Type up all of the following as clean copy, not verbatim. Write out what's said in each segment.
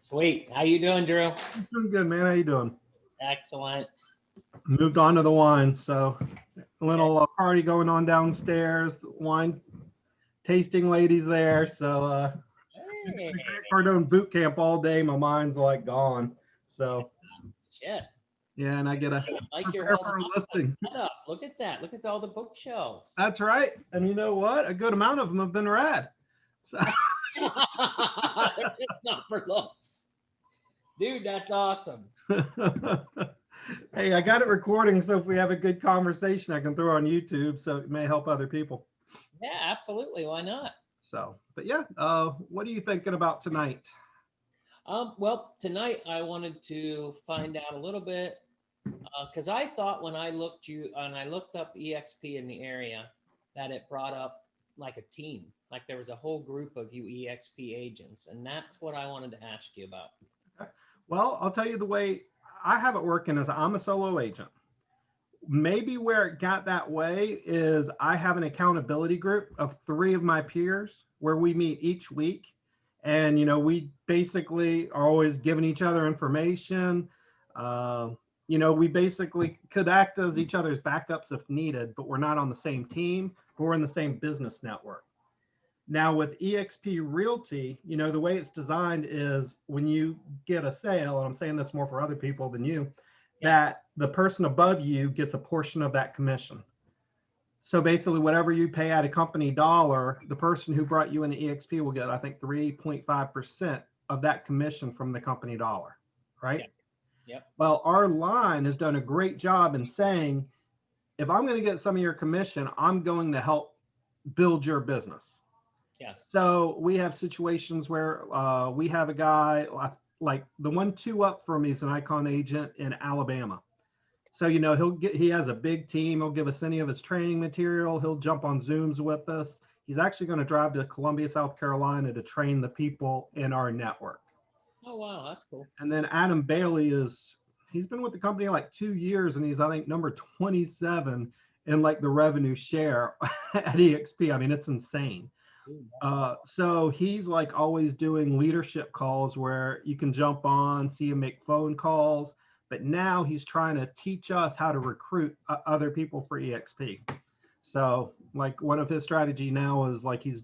Sweet. How you doing, Drew? Doing good, man. How you doing? Excellent. Moved on to the wine, so a Okay. little party going on downstairs. Wine tasting ladies there. So been Hey, in a Grant Cardone boot camp all day. My mind's like gone. So shit. yeah, and I get to Like you're prepare holding for a on to the listing. setup. Look at that. Look at all the bookshelves. That's right. And you know what? A good amount of them have been rad. So They're just not for looks. Dude, that's awesome. hey, I got it recording, so if we have a good conversation, I can throw on YouTube, so it may help other people. Yeah, absolutely. Why not? So, but yeah, what are you thinking about tonight? Well, tonight I wanted to find out a little bit because I thought when I looked up EXP in the area that it brought up like a team, like there was a whole group of you EXP agents, and that's what I wanted to ask you about. Well, I'll tell you the way I have it working is I'm a solo agent. Maybe where it got that way is I have an accountability group of three of my peers where we meet each week. And, we basically are always giving each other information. Uh, we basically could act as each other's backups if needed, but we're not on the same team. We're in the same business network. Now with eXp Realty, the way it's designed is when you get a sale, and I'm saying this more for other people than you, Yeah. that the person above you gets a portion of that commission. So basically whatever you pay at a company dollar, the person who brought you into eXp will get, I think, 3.5% of that commission from the company dollar, right? Yeah. Yep. Well, our line has done a great job in saying, if I'm going to get some of your commission, I'm going to help build your business. Yes. So we have situations where we have a guy like the 1-2 up from me is an Icon agent in Alabama. So, he has a big team. He'll give us any of his training material. He'll jump on Zooms with us. He's actually going to drive to Columbia, South Carolina to train the people in our network. Oh, wow. That's cool. And then Adam Bailey he's been with the company like 2 years, and he's, I think, number 27 in like the revenue share at eXp. I mean, it's insane. So he's like always doing leadership calls where you can jump on, see him make phone calls. But now he's trying to teach us how to recruit other people for eXp. So like one of his strategy now is like he's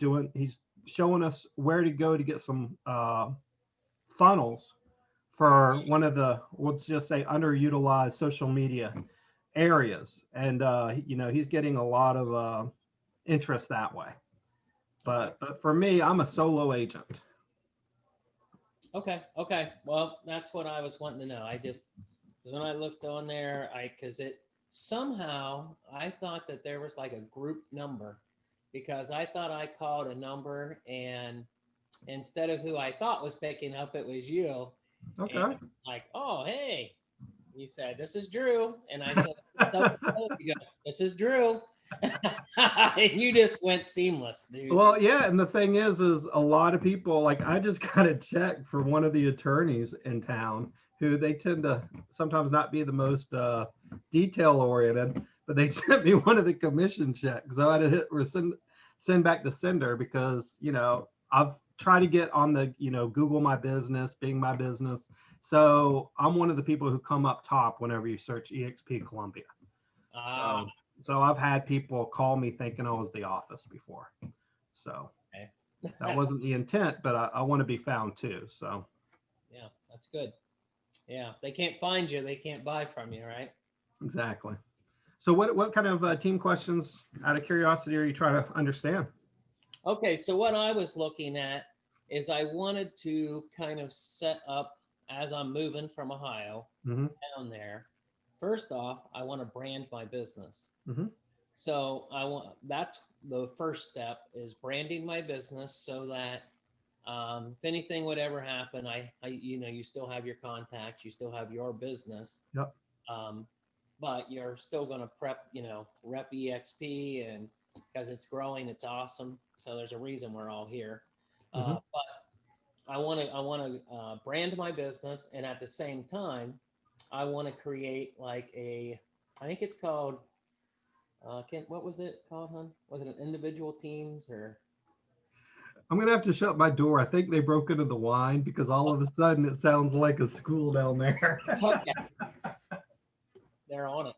showing us where to go to get some funnels for one of the, let's just say, underutilized social media areas. And, he's getting a lot of interest that way. But for me, I'm a solo agent. Okay. Okay. Well, that's what I was wanting to know. When I looked on there, because it somehow I thought that there was like a group number because I thought I called a number and instead of who I thought was picking up, it was you. Okay. And like, oh, hey, you said, this is Drew. And I said, so, you go, this is Drew. And you just went seamless, dude. Well, yeah, and the thing is a lot of people, like I just got a check for one of the attorneys in town who they tend to sometimes not be the most detail oriented, but they sent me one of the commission checks. So I had to send back to sender because, I've tried to get on the, Google My Business, Bing My Business. So I'm one of the people who come up top whenever you search eXp Columbia. So I've had people call me thinking I was the office before. So okay. That wasn't the intent, but I want to be found too. So yeah, that's good. Yeah, if they can't find you, they can't buy from you, right? exactly. So what kind of team questions, out of curiosity, are you trying to understand? Okay, so what I was looking at is I wanted to kind of set up as I'm moving from Ohio down there. First off, I want to brand my business. So that's the first step is branding my business so that if anything would ever happen, you still have your contacts, you still have your business. Yep. But you're still going to rep EXP, and because it's growing, it's awesome. So there's a reason we're all here. But I want to brand my business, and at the same time, I want to create like I think it's called. What was it called, hon? Was it an individual teams or? I'm gonna have to shut my door. I think they broke into the wine because all of a sudden it sounds like a school down there. Okay, they're on it.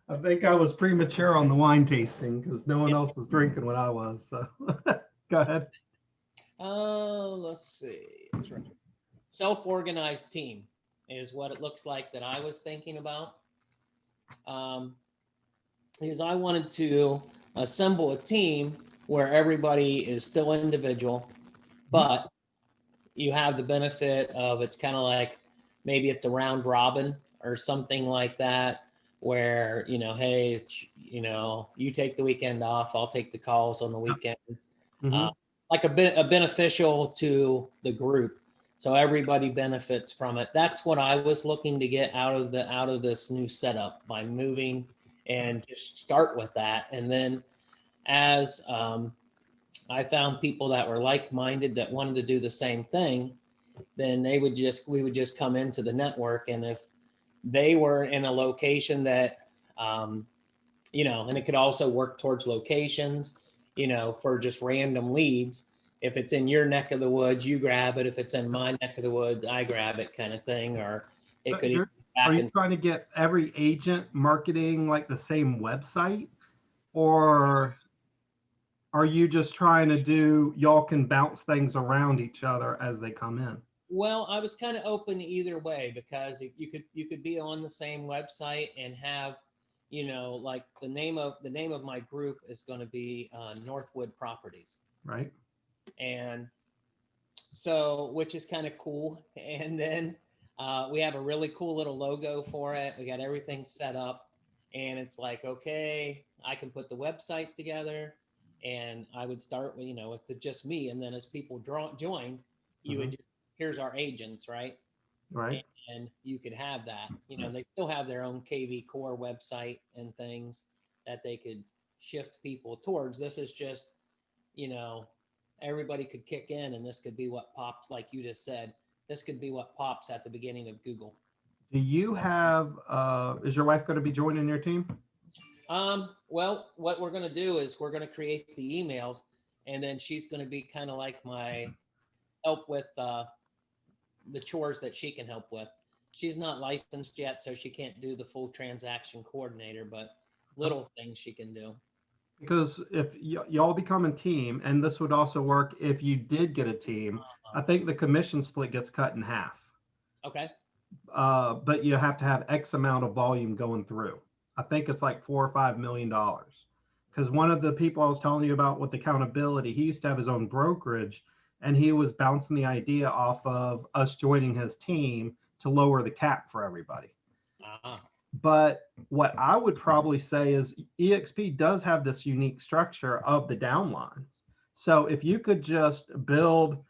I think I was premature on the wine tasting because no one else was drinking when I was. So go ahead. Oh, let's see. That's right. Self-organized team is what it looks like that I was thinking about. Because I wanted to assemble a team where everybody is still individual, but you have the benefit of it's kind of like maybe it's a round robin or something like that, where, hey, you take the weekend off, I'll take the calls on the weekend. Mm-hmm. Like a beneficial to the group, so everybody benefits from it. That's what I was looking to get out of this new setup by moving, and just start with that. And then as I found people that were like-minded that wanted to do the same thing, then we would just come into the network. And if they were in a location that and it could also work towards locations, for just random leads. If it's in your neck of the woods, you grab it. If it's in my neck of the woods, I grab it, kind of thing. Or it could even Are you trying to get every agent marketing like the same website, or are you just trying to do, y'all can bounce things around each other as they come in? Well, I was kind of open either way, because you could be on the same website and have, like the name of my group is going to be Northwood Properties, Right. and so, which is kind of cool. And then we have a really cool little logo for it. We got everything set up, and it's like, okay, I can put the website together, and I would start with just me, and then as people joined, you would here's our agents, right? Right. And you could have that. They still have their own KV Core website and things that they could shift people towards. This is just, everybody could kick in, and this could be what pops, like you just said. This could be what pops at the beginning of Google. Do you have, is your wife going to be joining your team? Well, what we're going to do is we're going to create the emails, and then she's going to be kind of like my help with the chores that she can help with. She's not licensed yet, so she can't do the full transaction coordinator, but little things she can do. Because if y'all become a team, and this would also work if you did get a team, I think the commission split gets cut in half. Okay. But you have to have X amount of volume going through. I think it's like $4 or $5 million. Because one of the people I was telling you about with accountability, he used to have his own brokerage, and he was bouncing the idea off of us joining his team to lower the cap for everybody. But what I would probably say is eXp does have this unique structure of the downlines. So if you could just build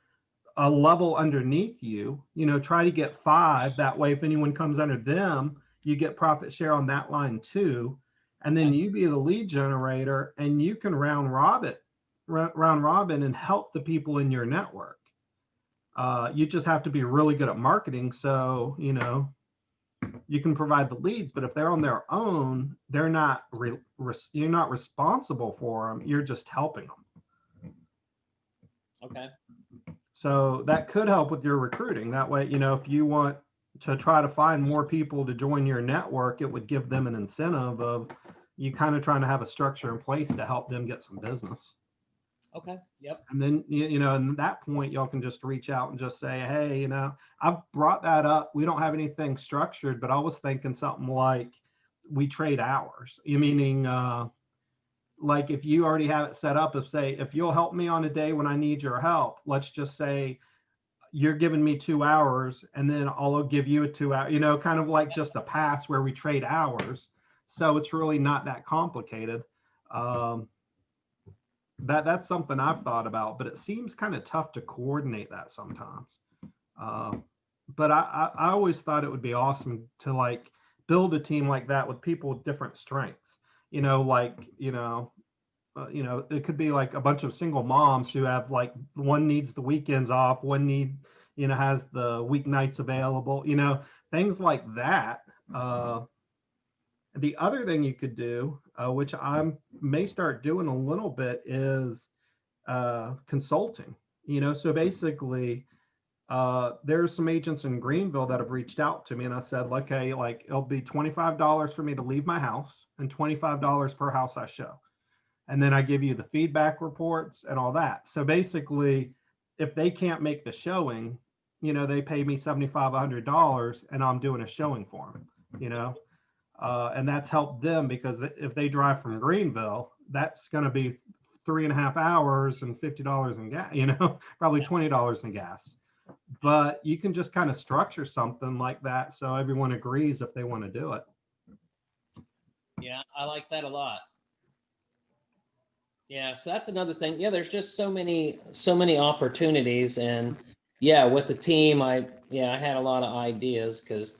a level underneath you, try to get 5. That way, if anyone comes under them, you get profit share on that line too. And then you be the lead generator, and you can round robin and help the people in your network. You just have to be really good at marketing. So, you can provide the leads, but if they're on their own, they're not, you're not responsible for them. You're just helping them. Okay. So that could help with your recruiting. That way, if you want to try to find more people to join your network, it would give them an incentive of you kind of trying to have a structure in place to help them get some business. Okay. Yep. And then, at that point, y'all can just reach out and just say, hey, I've brought that up. We don't have anything structured, but I was thinking something like we trade hours. Meaning, like if you already have it set up, if you'll help me on a day when I need your help, let's just say you're giving me 2 hours, and then I'll give you a 2 hour, kind of like just a pass where we trade hours. So it's really not that complicated. That's something I've thought about, but it seems kind of tough to coordinate that sometimes. But I always thought it would be awesome to like build a team like that with people with different strengths. It could be like a bunch of single moms who have like one needs the weekends off, one has the weeknights available, things like that. The other thing you could do, which I may start doing a little bit, is consulting. So basically, there's some agents in Greenville that have reached out to me, and I said, okay, like it'll be $25 for me to leave my house and $25 per house I show. And then I give you the feedback reports and all that. So basically, if they can't make the showing, they pay me $7,500 and I'm doing a showing for them, and that's helped them, because if they drive from Greenville, that's going to be 3.5 hours and $50 in gas, probably $20 in gas. But you can just kind of structure something like that so everyone agrees if they want to do it. Yeah, I like that a lot. Yeah, so that's another thing. Yeah, there's just so many opportunities, and yeah, with the team, I had a lot of ideas, because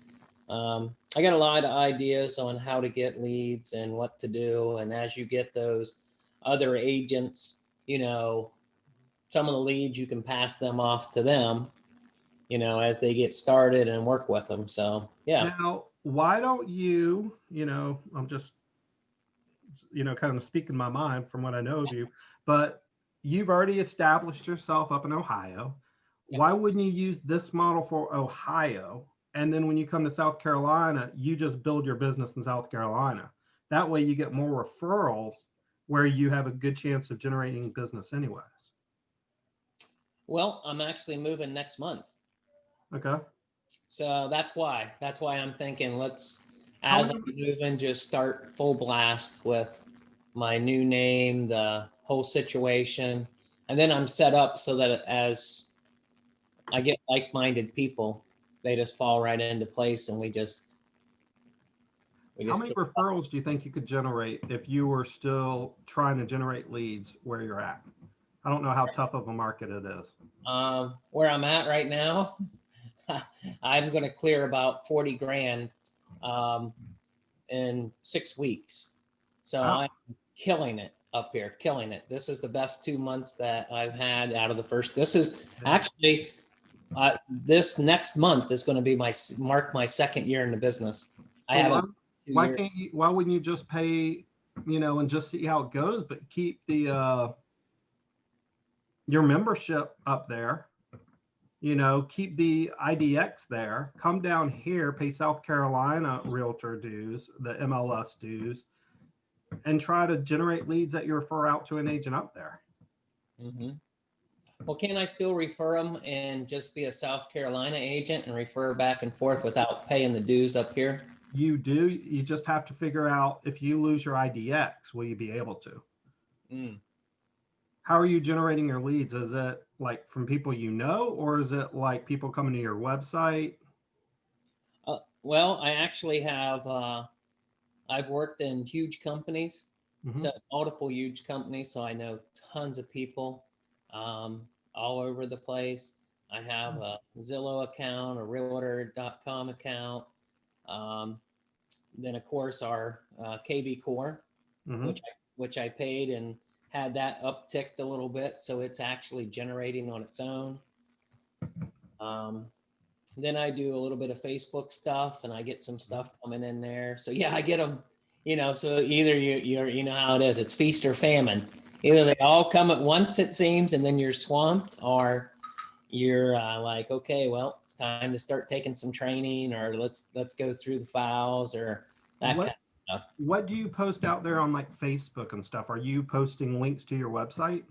I got a lot of ideas on how to get leads and what to do. And as you get those other agents, some of the leads, you can pass them off to them, as they get started, and work with them. So yeah. Now, why don't you, I'm just, kind of speaking my mind from what I know of you, but you've already established yourself up in Ohio. Yeah. Why wouldn't you use this model for Ohio? And then when you come to South Carolina, you just build your business in South Carolina. That way you get more referrals, where you have a good chance of generating business anyways. Well, I'm actually moving next month. Okay. So that's why I'm thinking, as I'm moving, just start full blast with my new name, the whole situation. And then I'm set up so that as I get like-minded people, they just fall right into place, and we just How many referrals do you think you could generate if you were still trying to generate leads where you're at? I don't know how tough of a market it is. Where I'm at right now, I'm going to clear about 40 grand in 6 weeks. So I'm killing it up here, killing it. This is the best 2 months that I've had out of the first. This is actually, this next month is going to be my 2nd year in the business. Why wouldn't you just pay, and just see how it goes, but keep the your membership up there, keep the IDX there, come down here, pay South Carolina realtor dues, the MLS dues, and try to generate leads that you refer out to an agent up there. Mm-hmm. Well, can I still refer them and just be a South Carolina agent and refer back and forth without paying the dues up here? You do. You just have to figure out, if you lose your IDX, will you be able to? How are you generating your leads? Is it like from people or is it like people coming to your website? Well, I actually have, I've worked in huge companies, so multiple huge companies, so I know tons of people all over the place. I have a Zillow account, a Realtor.com account. Then of course our KB Core, which I paid and had that upticked a little bit, so it's actually generating on its own. Then I do a little bit of Facebook stuff, and I get some stuff coming in there. So yeah, I get them, so either you know how it is, it's feast or famine. Either they all come at once, it seems, and then you're swamped, or you're like, okay, well, it's time to start taking some training, or let's go through the files, or that kind of stuff. What do you post out there on like Facebook and stuff? Are you posting links to your website?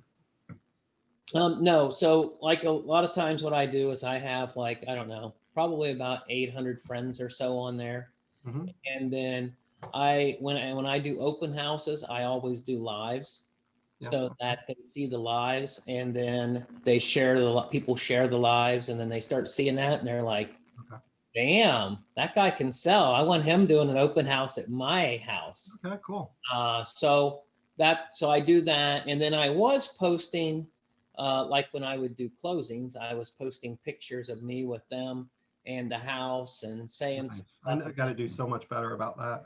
No. So like a lot of times what I do is I have, like, I don't know, probably about 800 friends or so on there. And then when I do open houses, I always do lives, so that they see the lives, and then they people share the lives, and then they start seeing that, and they're like, damn, that guy can sell. I want him doing an open house at my house. Okay, cool. So I do that. And then I was posting, like when I would do closings, I was posting pictures of me with them and the house, and saying stuff. I got to do so much better about that.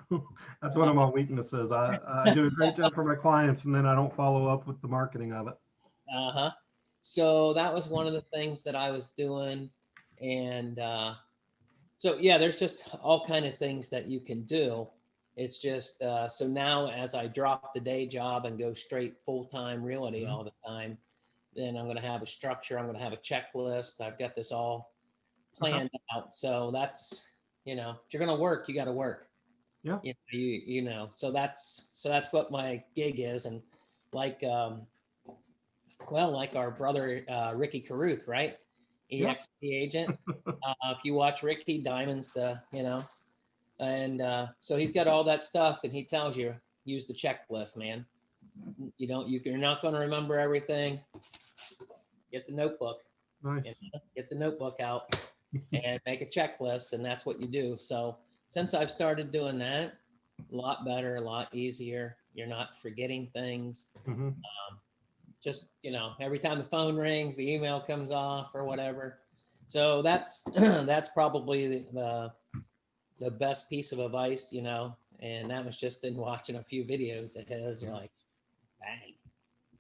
That's one of my weaknesses. I do a great job for my clients, and then I don't follow up with the marketing of it. So that was one of the things that I was doing. And so yeah, there's just all kind of things that you can do. It's just, so now as I drop the day job and go straight full-time realty all the time, then I'm going to have a structure. I'm going to have a checklist. I've got this all planned out. So that's, if you're going to work, you got to work. Yeah. So that's what my gig is. And like, like our brother, Ricky Caruth, right? eXp agent. If you watch Ricky, Diamond's and so he's got all that stuff, and he tells you, use the checklist, man. You're not going to remember everything. Get the notebook. Nice. Get the notebook out and make a checklist, and that's what you do. So since I've started doing that, a lot better, a lot easier. You're not forgetting things. Just, every time the phone rings, the email comes off or whatever. So that's that's probably the best piece of advice, and that was just in watching a few videos of his. You're like, bang.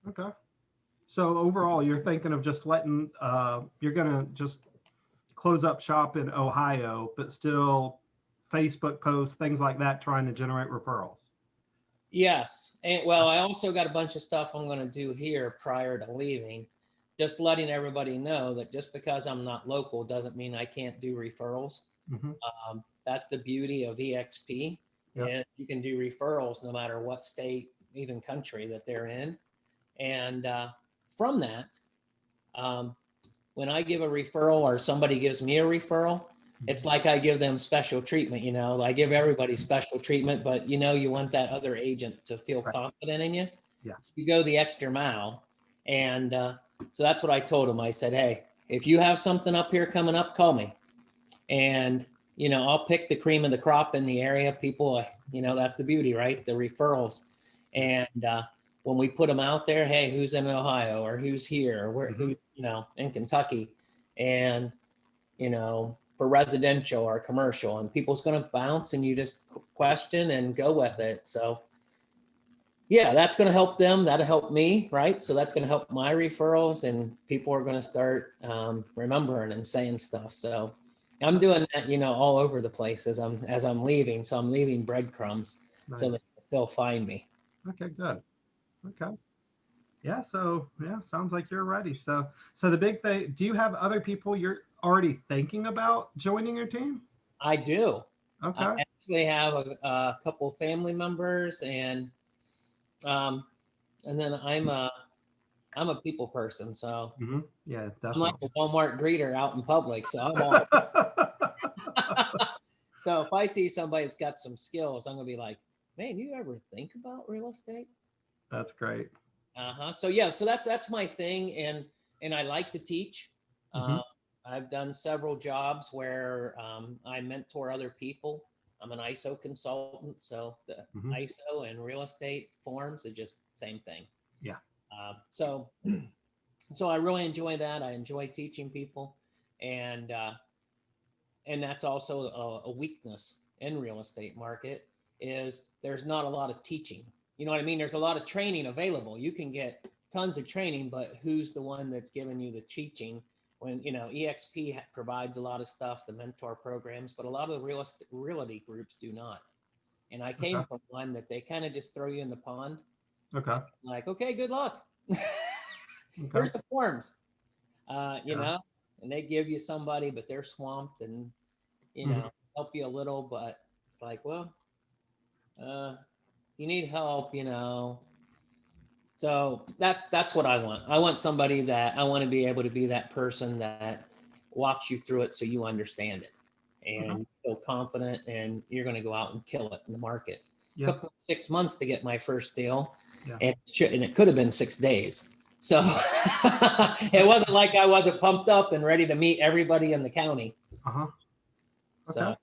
Okay. So overall, you're thinking of just letting, you're going to just close up shop in Ohio, but still Facebook posts, things like that, trying to generate referrals. Yes. And well, I also got a bunch of stuff I'm going to do here prior to leaving, just letting everybody know that just because I'm not local doesn't mean I can't do referrals. That's the beauty of eXp. And you can do referrals no matter what state, even country that they're in. And from that, when I give a referral or somebody gives me a referral, it's like I give them special treatment. I give everybody special treatment, but you want that other agent to feel confident in you. So you go the extra mile. And so that's what I told him. I said, hey, if you have something up here coming up, call me. And, I'll pick the cream of the crop in the area. People, that's the beauty, right? The referrals. And when we put them out there, hey, who's in Ohio or who's here, or who, in Kentucky, and, for residential or commercial, and people's going to bounce, and you just question and go with it. So yeah, that's going to help them. That'll help me. Right. So that's going to help my referrals, and people are going to start remembering and saying stuff. So I'm doing that, all over the place as I'm leaving. So I'm leaving breadcrumbs so they can still find me. Okay, good. Okay. Yeah. So sounds like you're ready. So the big thing, do you have other people you're already thinking about joining your team? I do. Okay. I actually have a couple family members, and then I'm a people person. So yeah, definitely. I'm like a Walmart greeter out in public. So I'm all. So if I see somebody that's got some skills, I'm gonna be like, man, you ever think about real estate? That's great. So yeah, so that's my thing, and I like to teach. I've done several jobs where I mentor other people. I'm an ISO consultant, so the ISO and real estate forms are just same thing. Yeah. So I really enjoy that. I enjoy teaching people, and that's also a weakness in real estate market is there's not a lot of teaching. You know what I mean? There's a lot of training available. You can get tons of training, but who's the one that's giving you the teaching? When, eXp provides a lot of stuff, the mentor programs, but a lot of the realty groups do not. And I came from one that they kind of just throw you in the pond. Okay. Like, okay, good luck. Here's the forms, know, and they give you somebody, but they're swamped and, help you a little, but it's like, well, you need help, So that's what I want. I want somebody that I want to be able to be that person that walks you through it so you understand it and feel confident, and you're going to go out and kill it in the market. It took me 6 months to get my first deal, and it could have been 6 days. So it wasn't like I wasn't pumped up and ready to meet everybody in the county. Okay. So.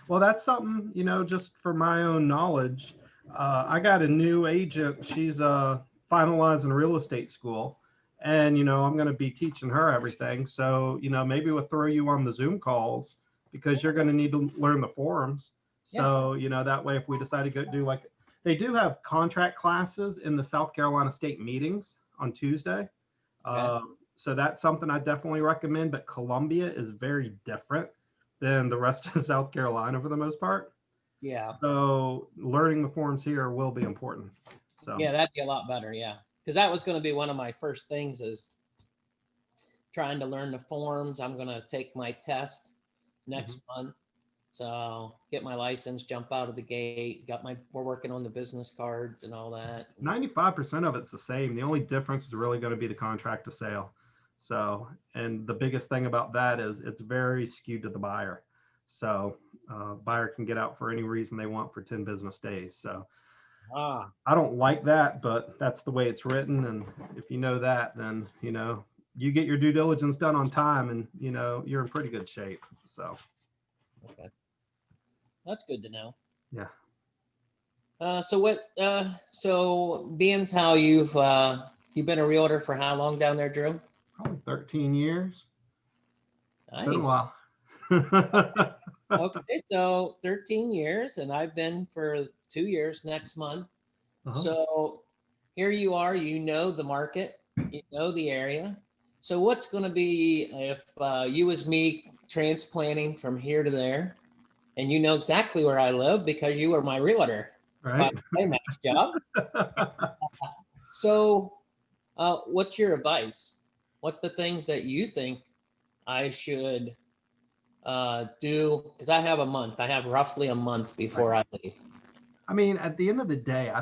Well, that's something, just for my own knowledge. I got a new agent. She's finalizing real estate school, and, I'm going to be teaching her everything. So, maybe we'll throw you on the Zoom calls because you're going to need to learn the forms. So, that way, if we decide to go do they do have contract classes in the South Carolina state meetings on Tuesday. So that's something I definitely recommend, but Columbia is very different than the rest of South Carolina for the most part. Yeah. So learning the forms here will be important. So Yeah, that'd be a lot better. Yeah. Because that was going to be one of my first things is trying to learn the forms. I'm going to take my test next month. So get my license, jump out of the gate, we're working on the business cards and all that. 95% of it's the same. The only difference is really going to be the contract to sale. So, and the biggest thing about that is it's very skewed to the buyer. So buyer can get out for any reason they want for 10 business days. So I don't like that, but that's the way it's written. And if you know that, then, you get your due diligence done on time and, you're in pretty good shape. So. Okay. That's good to know. Yeah. So being how you've been a realtor for how long down there, Drew? Probably 13 years. Nice. Been a while. Okay, so 13 years, and I've been for 2 years next month. So here you are, you know the market, you know the area. So what's going to be if you was me transplanting from here to there, and you know exactly where I live because you were my realtor. Right. My next job. So what's your advice? What's the things that you think I should do? Because I have a month. I have roughly a month before I leave. I mean, at the end of the day,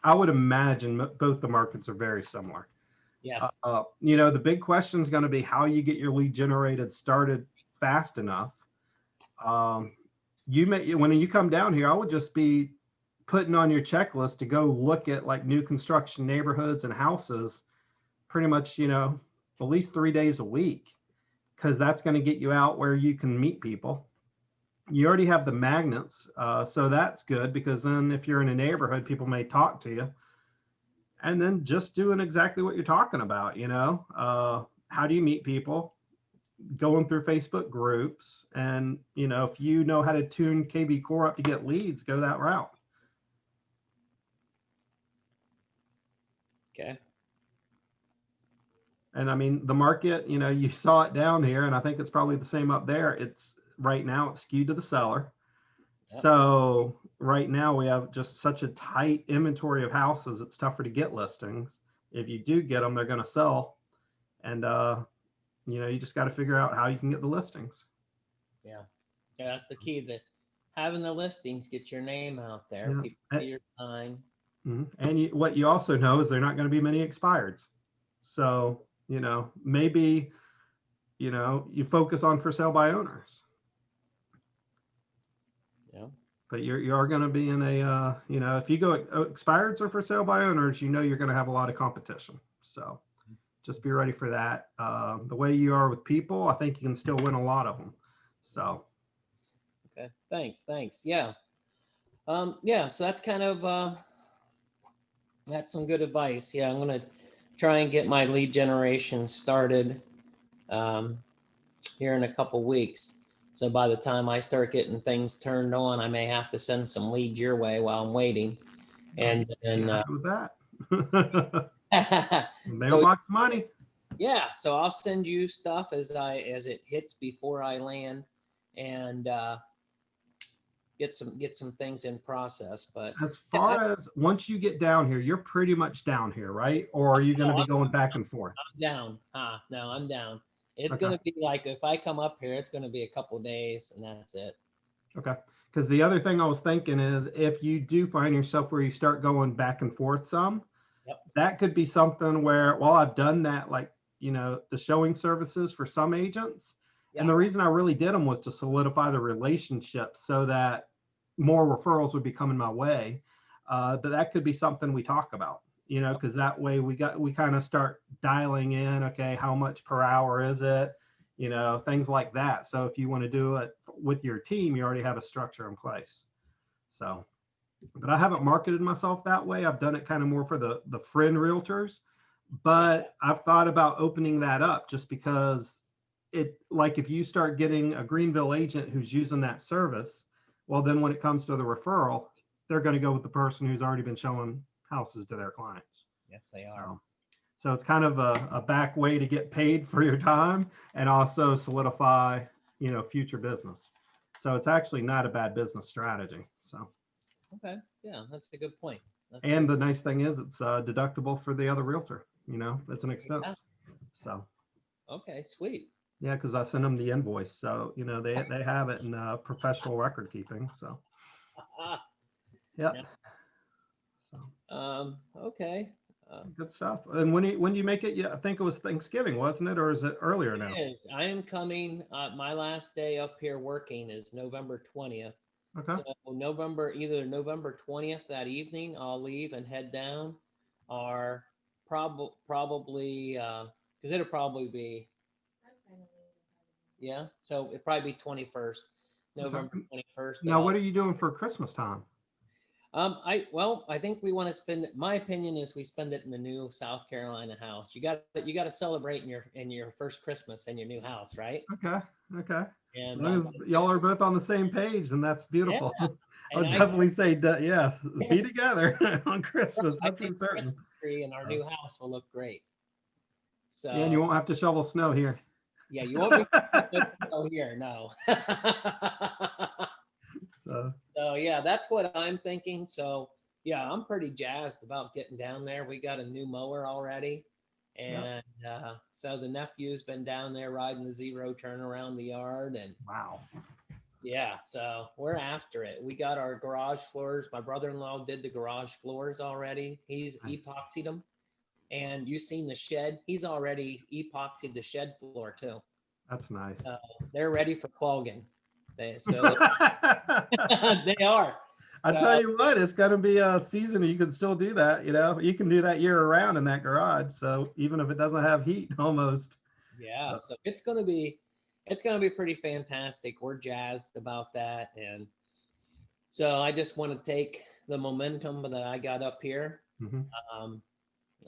I would imagine both the markets are very similar. Yes. The big question is going to be how you get your lead generated started fast enough. When you come down here, I would just be putting on your checklist to go look at like new construction neighborhoods and houses pretty much, at least 3 days a week, because that's going to get you out where you can meet people. You already have the magnets, so that's good, because then if you're in a neighborhood, people may talk to you. And then just doing exactly what you're talking about, how do you meet people? Going through Facebook groups, and if you know how to tune KB Core up to get leads, go that route. Okay. And I mean, the market, you saw it down here, and I think it's probably the same up there. It's right now it's skewed to the seller. Yep. So right now we have just such a tight inventory of houses. It's tougher to get listings. If you do get them, they're going to sell. And, you just got to figure out how you can get the listings. Yeah. Yeah, that's the key. That having the listings, get your name out there. Yeah. People see your sign. And what you also know is there are not going to be many expireds. So, maybe, you focus on for sale by owners. Yeah. But you are going to be in a, if you go expireds or for sale by owners, you're going to have a lot of competition. So just be ready for that. The way you are with people, I think you can still win a lot of them. So. Okay. Thanks. Yeah. Yeah. So that's kind of, that's some good advice. Yeah. I'm going to try and get my lead generation started here in a couple weeks. So by the time I start getting things turned on, I may have to send some leads your way while I'm waiting. And with that. Mailbox money. Yeah, so I'll send you stuff as it hits before I land, and get some things in process. But as far as once you get down here, you're pretty much down here, right? Or are you going to be going back and forth? I'm down. No, I'm down. It's going to be like, if I come up here, it's going to be a couple days, and that's it. Okay. Because the other thing I was thinking is, if you do find yourself where you start going back and forth some, that could be something where, well, I've done that, like, the showing services for some agents. Yeah. And the reason I really did them was to solidify the relationship so that more referrals would be coming my way. But that could be something we talk about, because that way we kind of start dialing in, okay, how much per hour is it? Things like that. So if you want to do it with your team, you already have a structure in place. So, but I haven't marketed myself that way. I've done it kind of more for the friend realtors, but I've thought about opening that up, just because like if you start getting a Greenville agent who's using that service, well, then when it comes to the referral, they're going to go with the person who's already been showing houses to their clients. Yes, they are. So it's kind of a back way to get paid for your time and also solidify, future business. So it's actually not a bad business strategy. So, Okay. Yeah, that's a good point. and the nice thing is it's deductible for the other realtor. It's an expense. Yeah. So, Okay, sweet. yeah, because I send them the invoice. So, they have it in professional record keeping. So, yeah. Yeah. So, Okay. good stuff. And when do you make it? Yeah, I think it was Thanksgiving, wasn't it? Or is it earlier now? It is. I am coming. My last day up here working is November 20th. Okay. So either November 20th that evening, I'll leave and head down, or probably because it'll probably be, yeah. So it'll probably be 21st, November Okay. 21st. Now, what are you doing for Christmas time? I think we want to spend it. My opinion is we spend it in the new South Carolina house. You got to celebrate in your first Christmas in your new house, right? Okay. Okay. As And long as y'all are both on the same page, then that's beautiful. yeah, I'll and definitely say, yeah, be together on Christmas. I That's for think the certain. Christmas tree in our new house will look great. Yeah, and you So won't have to shovel snow here. yeah, you won't be here, no. So yeah, that's what I'm thinking. So yeah, I'm pretty jazzed about getting down there. We got a new mower already. Yep. And so the nephew's been down there riding the zero turn around the yard. And Wow. yeah, so we're after it. We got our garage floors. My brother-in-law did the garage floors already. He's Nice. epoxied them. And you've seen the shed. He's already epoxied the shed floor too. That's nice. They're ready for clogging. So they are. I tell you what, it's going to be a season you can still do that. You can do that year round in that garage. So even if it doesn't have heat, almost. Yeah. So it's going to be pretty fantastic. We're jazzed about that. And so I just want to take the momentum that I got up here. Mm-hmm.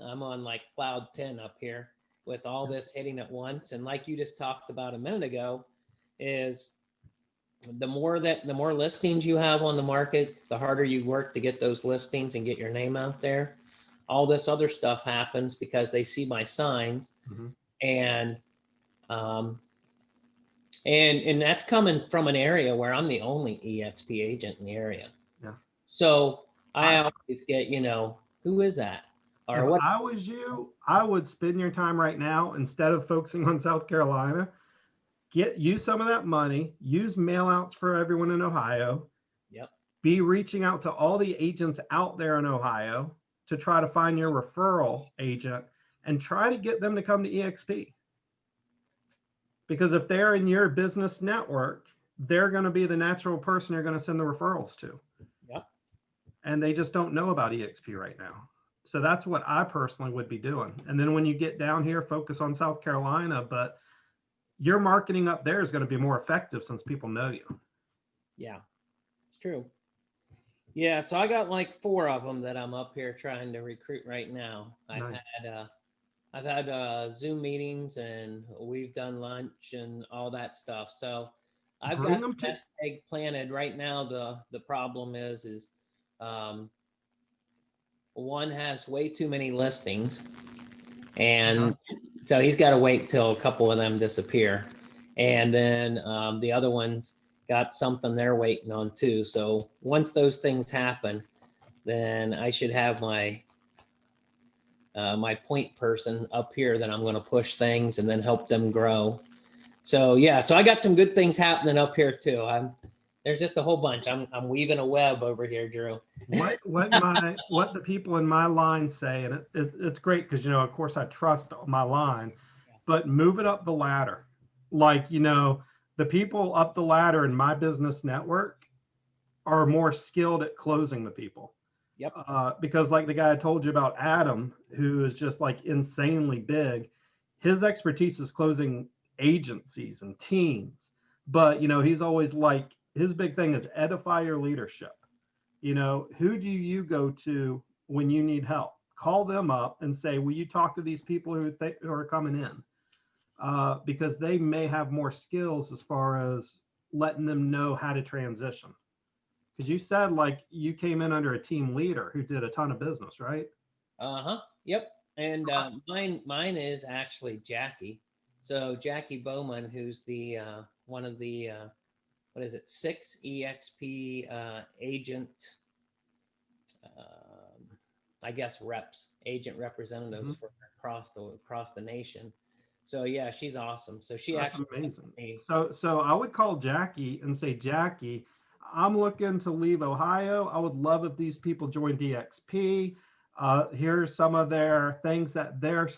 I'm on like cloud 10 up here with all this hitting at once. And like you just talked about a minute ago, is the more listings you have on the market, the harder you work to get those listings and get your name out there. All this other stuff happens because they see my signs. Mm-hmm. And that's coming from an area where I'm the only eXp agent in the area. Yeah. So I always get, who is that? Or if I was you, I would spend your time right now, instead of focusing on South Carolina, use some of that money, use mail outs for everyone in Ohio. Yep. Be reaching out to all the agents out there in Ohio to try to find your referral agent and try to get them to come to eXp. Because if they're in your business network, they're going to be the natural person you're going to send the referrals to. Yep. And they just don't know about eXp right now. So that's what I personally would be doing. And then when you get down here, focus on South Carolina, but your marketing up there is going to be more effective since people know you. Yeah, it's true. Yeah, so I got like 4 of them that I'm up here trying to recruit right now. Nice. I've had Zoom meetings, and we've done lunch and all that stuff. So I've got the best egg planted right now. The problem is one has way too many listings, and so he's got to wait till a couple of them disappear, and then the other one's got something they're waiting on too. So once those things happen, then I should have my point person up here that I'm going to push things and then help them grow. So yeah, so I got some good things happening up here too. There's just a whole bunch. I'm weaving a web over here, Drew. What the people in my line say, and it's great because of course I trust my line, but move it up the ladder. Like the people up the ladder in my business network are more skilled at closing the people. Yep. Because like the guy I told you about, Adam, who is just like insanely big, his expertise is closing agencies and teams. But he's always like, his big thing is edify your leadership. Who do you go to when you need help? Call them up and say, will you talk to these people who are coming in? Because they may have more skills as far as letting them know how to transition. Because you said like you came in under a team leader who did a ton of business, right? Yep. And mine is actually Jackie. So Jackie Bowman, who's the one of the what is it, 6 eXp agent, I guess reps, agent representatives for across the nation. So yeah, she's awesome. So she That's actually, amazing. So I would call Jackie and say, Jackie, I'm looking to leave Ohio. I would love if these people joined eXp. Here's some of their things that they're,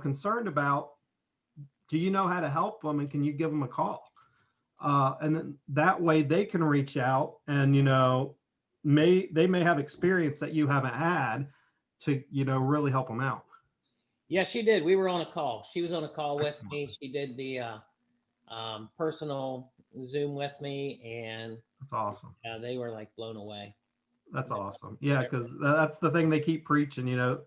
concerned about. Do you know how to help them? And can you give them a call? And then that way they can reach out and, they may have experience that you haven't had to, really help them out. yeah, she did. We were on a call. She was on a call with me. She did the personal Zoom with me, and That's awesome. they were like blown away. That's awesome. Yeah, because that's the thing they keep preaching, Yep.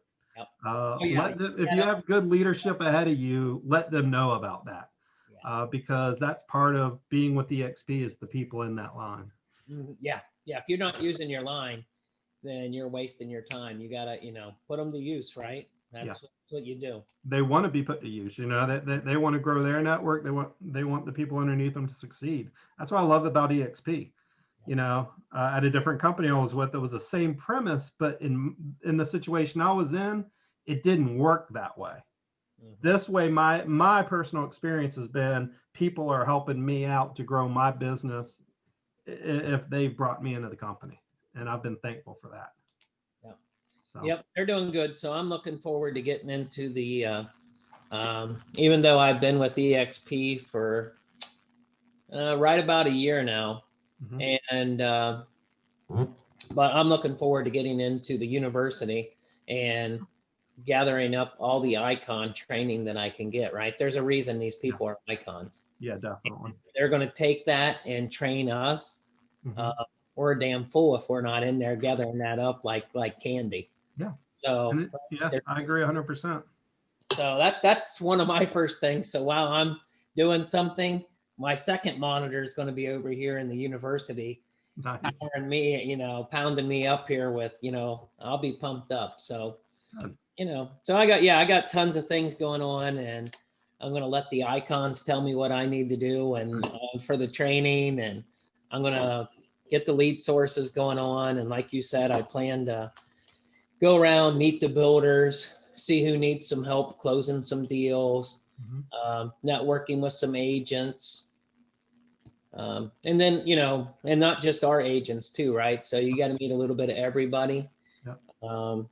Oh, yeah. Let them, if you have good leadership ahead of you, let them know about that. Yeah. Because that's part of being with eXp is the people in that line. Yeah. Yeah. If you're not using your line, then you're wasting your time. You gotta, put them to use, right? That's what you do. They want to be put to use, they want to grow their network. They want the people underneath them to succeed. That's what I love about eXp. At a different company I was with, it was the same premise, but in the situation I was in, it didn't work that way. This way, my personal experience has been people are helping me out to grow my business if they've brought me into the company, and I've been thankful for that. So. Yep, they're doing good. So I'm looking forward to getting into the even though I've been with eXp for right about a year now, and but I'm looking forward to getting into the university and gathering up all the icon training that I can get, right? There's a reason these people are icons. Yeah, definitely. And they're going to take that and train us. We're a damn fool if we're not in there gathering that up like candy. Yeah. So I agree 100%. So that's one of my first things. So while I'm doing something, my second monitor is going to be over here in the university. Nice. Pounding me, pounding me up here with, I'll be pumped up. So, so I got tons of things going on, and I'm going to let the icons tell me what I need to do and for the training, and I'm going to get the lead sources going on. And like you said, I plan to go around, meet the builders, see who needs some help closing some deals, networking with some agents. And then, and not just our agents too, right? So you got to meet a little bit of everybody.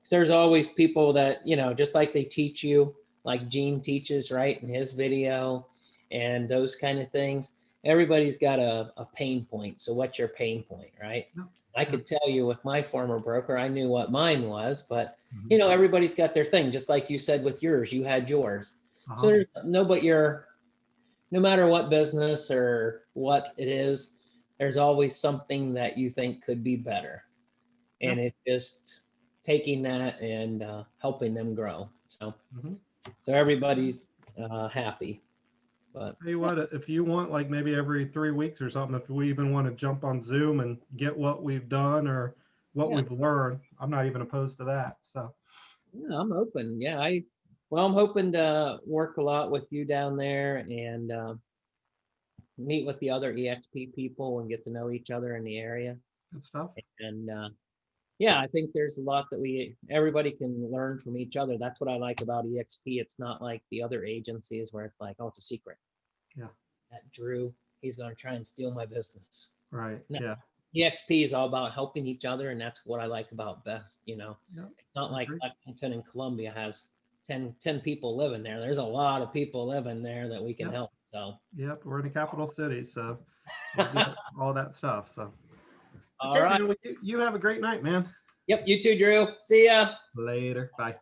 There's always people that, just like they teach you, like Gene teaches, right, in his video and those kind of things. Everybody's got a pain point. So what's your pain point, right? I could tell you with my former broker, I knew what mine was, but everybody's got their thing. Just like you said with yours, you had yours. So there's no matter what business or what it is, there's always something that you think could be better. And it's just taking that and helping them grow. So, so everybody's happy. But tell you what, if you want, like maybe every 3 weeks or something, if we even want to jump on Zoom and get what we've done or what we've learned, I'm not even opposed to that. So yeah, I'm open. Yeah, I'm hoping to work a lot with you down there and meet with the other eXp people and get to know each other in the area. Good stuff. And yeah, I think there's a lot that everybody can learn from each other. That's what I like about eXp. It's not like the other agencies where it's like, oh, it's a secret. Yeah. That Drew, he's going to try and steal my business. Right. No, eXp is all about helping each other, and that's what I like about best. It's not like Lexington and Columbia has 10 people living there. There's a lot of people living there that we can help. So we're in a capital city, so all that stuff. So all right, man, you have a great night, man. Yep, you too, Drew. See ya later. Bye.